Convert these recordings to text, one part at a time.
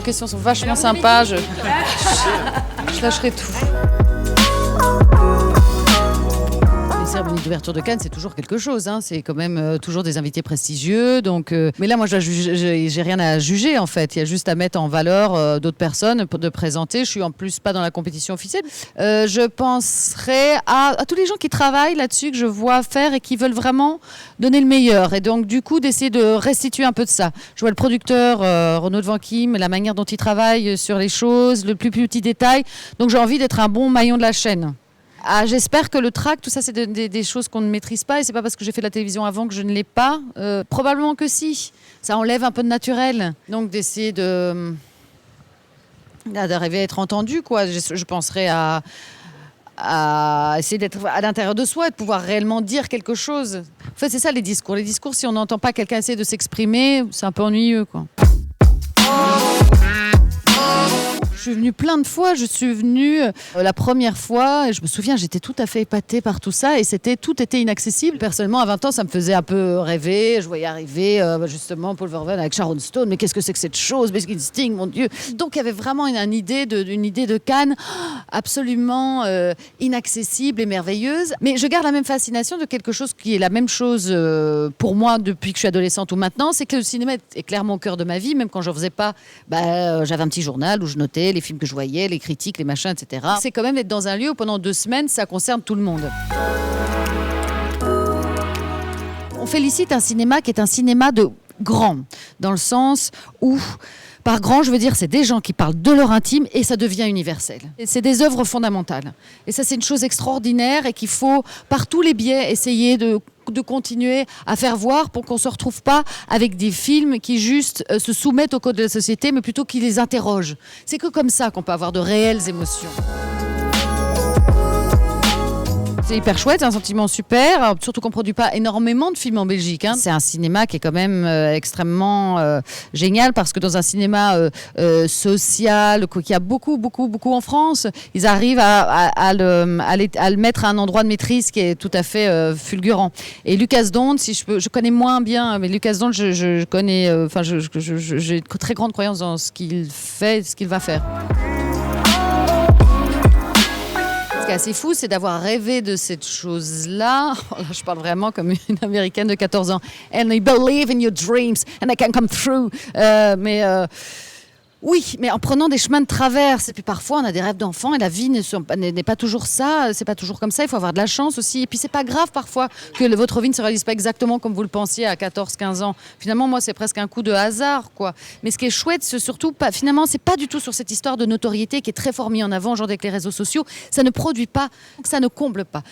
questions sont vachement sympas. Je lâcherai tout. Les cérémonies d'ouverture de Cannes, c'est toujours quelque chose. Hein. C'est quand même toujours des invités prestigieux. Donc, mais là, moi, j'ai rien à juger, en fait. Il y a juste à mettre en valeur d'autres personnes, de présenter. Je suis en plus pas dans la compétition officielle. Je penserais à tous les gens qui travaillent là-dessus, que je vois faire et qui veulent vraiment donner le meilleur. Et donc, du coup, d'essayer de restituer un peu de ça. Je vois le producteur, Renaud de Vanquim, la manière dont il travaille sur les choses, le plus petit détail. Donc, j'ai envie d'être un bon maillon de la chaîne. Ah, j'espère que le track, tout ça, c'est des choses qu'on ne maîtrise pas et c'est pas parce que j'ai fait de la télévision avant que je ne l'ai pas. Probablement que si. Ça enlève un peu de naturel. Donc d'essayer d'arriver à être entendu, quoi. Je penserais à essayer d'être à l'intérieur de soi et de pouvoir réellement dire quelque chose. En fait, c'est ça les discours. Les discours, si on n'entend pas quelqu'un essayer de s'exprimer, c'est un peu ennuyeux, quoi. Je suis venue plein de fois. Je suis venue la première fois et je me souviens, j'étais tout à fait épatée par tout ça et tout était inaccessible. Personnellement, à 20 ans, ça me faisait un peu rêver. Je voyais arriver justement Paul Verhoeven avec Sharon Stone. Mais qu'est-ce que c'est que cette chose? Basic Instinct, mon Dieu. Donc il y avait vraiment une idée de Cannes absolument inaccessible et merveilleuse. Mais je garde la même fascination de quelque chose qui est la même chose pour moi depuis que je suis adolescente ou maintenant. C'est que le cinéma est clairement au cœur de ma vie. Même quand je ne faisais pas, j'avais un petit journal où je notais les films que je voyais, les critiques, les machins, etc. C'est quand même être dans un lieu où pendant 2 semaines, ça concerne tout le monde. On félicite un cinéma qui est un cinéma de grand, dans le sens où, par grand, je veux dire, c'est des gens qui parlent de leur intime et ça devient universel. Et c'est des œuvres fondamentales. Et ça, c'est une chose extraordinaire et qu'il faut, par tous les biais, essayer de continuer à faire voir pour qu'on ne se retrouve pas avec des films qui juste se soumettent au code de la société, mais plutôt qui les interrogent. C'est que comme ça qu'on peut avoir de réelles émotions. C'est hyper chouette, c'est un sentiment super, surtout qu'on ne produit pas énormément de films en Belgique. Hein. C'est un cinéma qui est quand même extrêmement génial parce que dans un cinéma social, qu'il y a beaucoup en France, ils arrivent à le mettre à un endroit de maîtrise qui est tout à fait fulgurant. Et Lucas Dont, je connais moins bien, mais Lucas Dont, je connais, j'ai une très grande croyance dans ce qu'il fait, ce qu'il va faire. Ce qui est assez fou, c'est d'avoir rêvé de cette chose-là. Je parle vraiment comme une Américaine de 14 ans. And I believe in your dreams and I can come through. Oui, mais en prenant des chemins de traverse. Et puis parfois, on a des rêves d'enfants et la vie n'est pas toujours ça. C'est pas toujours comme ça. Il faut avoir de la chance aussi. Et puis, c'est pas grave parfois que votre vie ne se réalise pas exactement comme vous le pensiez à 14-15 ans. Finalement, moi, c'est presque un coup de hasard, quoi. Mais ce qui est chouette, c'est surtout pas, finalement, c'est pas du tout sur cette histoire de notoriété qui est très fort mise en avant aujourd'hui avec les réseaux sociaux. Ça ne produit pas, ça ne comble pas.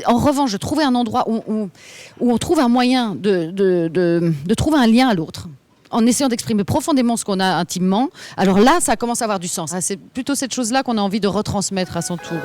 En revanche, de trouver un endroit où on trouve un moyen de trouver un lien à l'autre, en essayant d'exprimer profondément ce qu'on a intimement, alors là, ça commence à avoir du sens. C'est plutôt cette chose-là qu'on a envie de retransmettre à son tour.